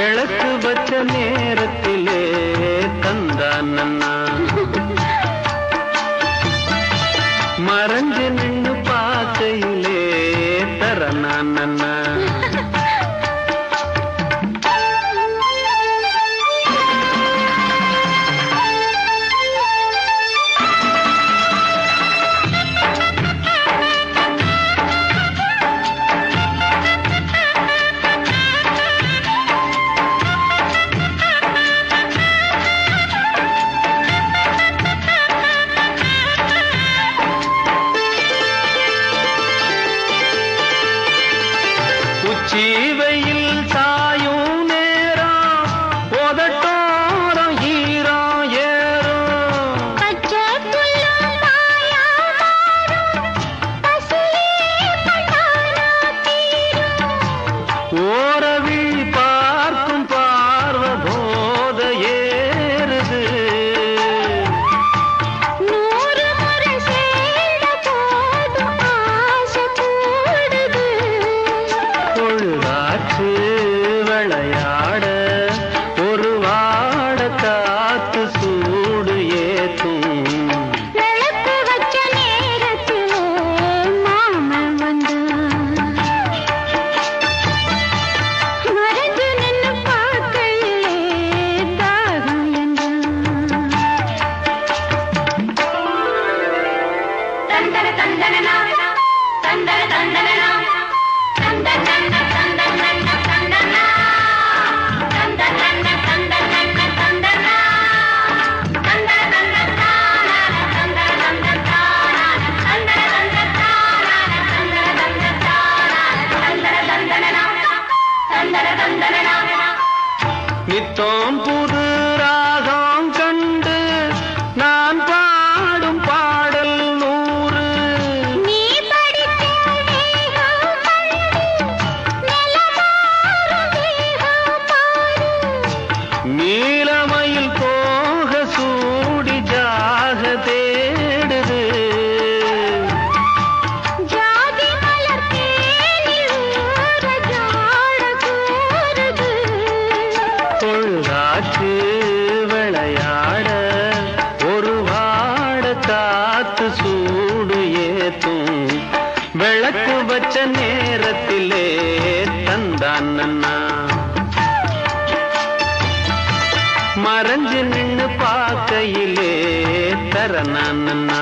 விளக்கு வச்ச நேரத்திலே தந்தான் நன்னா மறைஞ்சு நின்னு பார்க்கையிலே தரனான் நன்னா சீவையில் சாயும் நேரம் உதட்டோரம் ஈரம் ஏறும் பச்சை புல்லும் மாயா மாறும் பசியே பட்டானா தீரும் ஓரவி பார்க்கும் பார்வ போத ஏறுது 100 முறை சேர்ந்த போதும் ஆசை கூடுது பொழுதாச்சு விளையாட ஒரு வாட காத்து சூடு ஏத்தும் விளக்கு வச்ச நேரத்திலே மாமன் வந்தான் மறைஞ்சு நின்னு பார்க்கையிலே தாகம் என்றான் தந்தன தந்தனா தந்தன தந்தனா நித்தம் புது ராகம் கண்டு நான் பாடும் பாடல் 100 நீ படித்த வேகம் கண்டு நிலமாறும் வேகம் பாரு நீலமயில் போக சூடி ஜாக தேடுது ஜாதி மலர் தேனில் ஊற ஜாட கூறுது பொழுதாச்சு விளையாட ஒரு வாட காத்து சூடு ஏத்தும் விளக்கு வச்ச நேரத்திலே தந்தான் நன்னா மறைஞ்சு நின்னு பார்க்கையிலே தரனான் நன்னா